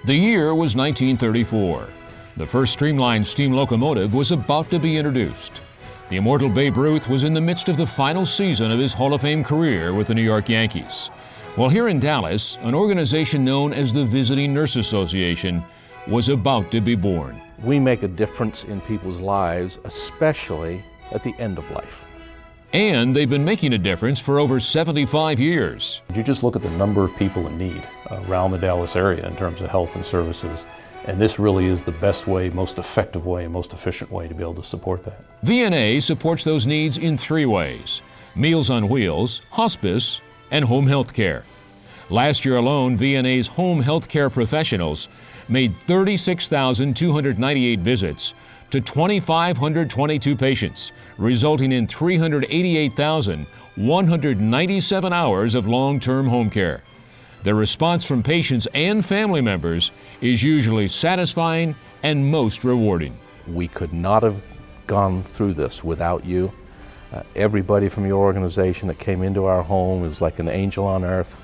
The year was 1934. The first streamlined steam locomotive was about to be introduced. The immortal Babe Ruth was in the midst of the final season of his Hall of Fame career with the New York Yankees. While here in Dallas, an organization known as the Visiting Nurse Association was about to be born. We make a difference in people's lives, especially at the end of life. And they've been making a difference for over 75 years. You just look at the number of people in need around the Dallas area in terms of health and services, and this really is the best way, most effective way, and most efficient way to be able to support that. VNA supports those needs in 3 ways: Meals on Wheels, hospice, and home health care. Last year alone, VNA's home health care professionals made 36,298 visits to 2,522 patients, resulting in 388,197 hours of long-term home care. The response from patients and family members is usually satisfying and most rewarding. We could not have gone through this without you. Everybody from your organization that came into our home is like an angel on earth.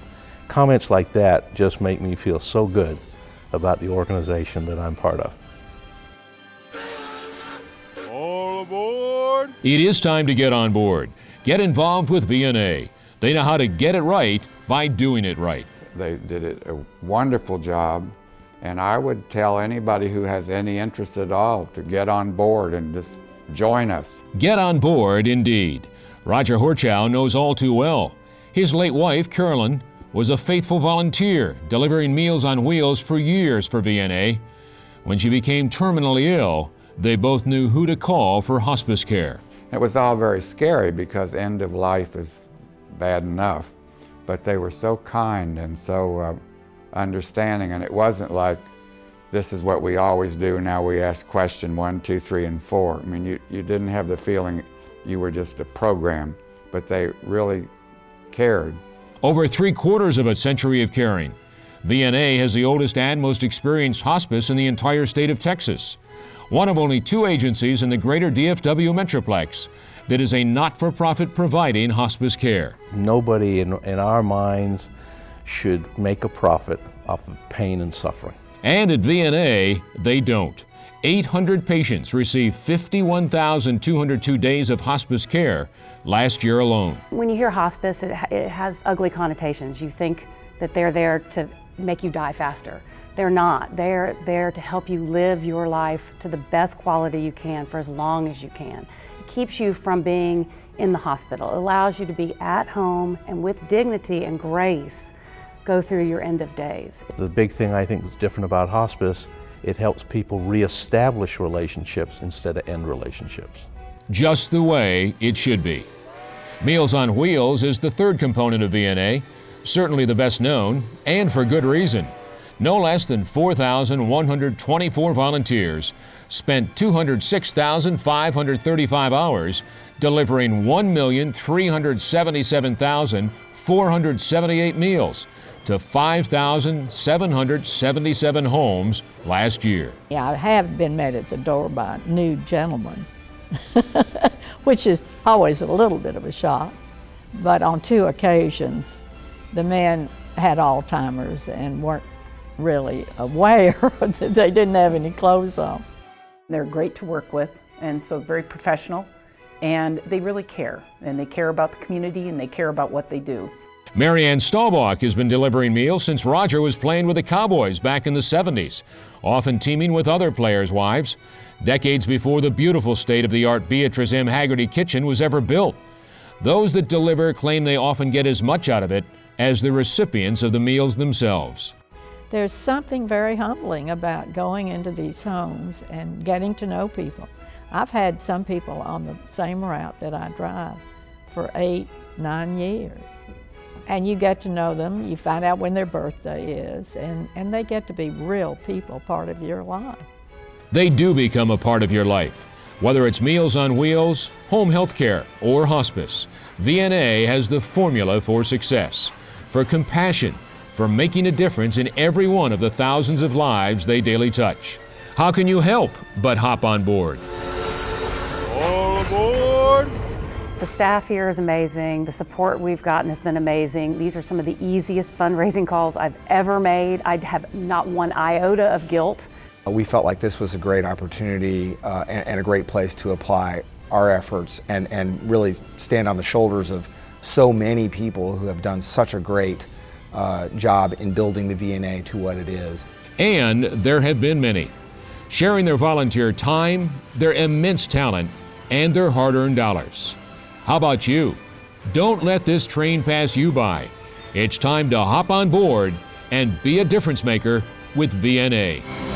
Comments like that just make me feel so good about the organization that I'm part of. All aboard! It is time to get on board. Get involved with VNA. They know how to get it right by doing it right. They did a wonderful job, and I would tell anybody who has any interest at all to get on board and just join us. Get on board, indeed. Roger Horchow knows all too well. His late wife, Carolyn, was a faithful volunteer, delivering Meals on Wheels for years for VNA. When she became terminally ill, they both knew who to call for hospice care. It was all very scary because end of life is bad enough, but they were so kind and so understanding, and it wasn't like, this is what we always do, now we ask question 1, 2, 3, and 4. I mean, you didn't have the feeling you were just a program, but they really cared. Over 3/4 of a century of caring, VNA has the oldest and most experienced hospice in the entire state of Texas. One of only 2 agencies in the greater DFW Metroplex that is a not-for-profit providing hospice care. Nobody in our minds should make a profit off of pain and suffering. And at VNA, they don't. 800 patients received 51,202 days of hospice care last year alone. When you hear hospice, it has ugly connotations. You think that they're there to make you die faster. They're not. They're there to help you live your life to the best quality you can for as long as you can. It keeps you from being in the hospital. It allows you to be at home and with dignity and grace go through your end of days. The big thing I think is different about hospice, it helps people reestablish relationships instead of end relationships. Just the way it should be. Meals on Wheels is the 3rd component of VNA, certainly the best known, and for good reason. No less than 4,124 volunteers spent 206,535 hours delivering 1,377,478 meals to 5,777 homes last year. Yeah, I have been met at the door by a new gentleman, which is always a little bit of a shock. But on 2 occasions, the men had Alzheimer's and weren't really aware that they didn't have any clothes on. They're great to work with, and so very professional, and they really care. And they care about the community, and they care about what they do. Marianne Staubach has been delivering meals since Roger was playing with the Cowboys back in the 70s, often teaming with other players' wives, decades before the beautiful state-of-the-art Beatrice M. Haggerty kitchen was ever built. Those that deliver claim they often get as much out of it as the recipients of the meals themselves. There's something very humbling about going into these homes and getting to know people. I've had some people on the same route that I drive for 8, 9 years. And you get to know them, you find out when their birthday is, and they get to be real people, part of your life. They do become a part of your life. Whether it's Meals on Wheels, home health care, or hospice, VNA has the formula for success, for compassion, for making a difference in every one of the thousands of lives they daily touch. How can you help but hop on board? All aboard! The staff here is amazing. The support we've gotten has been amazing. These are some of the easiest fundraising calls I've ever made. I have not one iota of guilt. We felt like this was a great opportunity and a great place to apply our efforts and really stand on the shoulders of so many people who have done such a great job in building the VNA to what it is. And there have been many, sharing their volunteer time, their immense talent, and their hard-earned dollars. How about you? Don't let this train pass you by. It's time to hop on board and be a difference maker with VNA.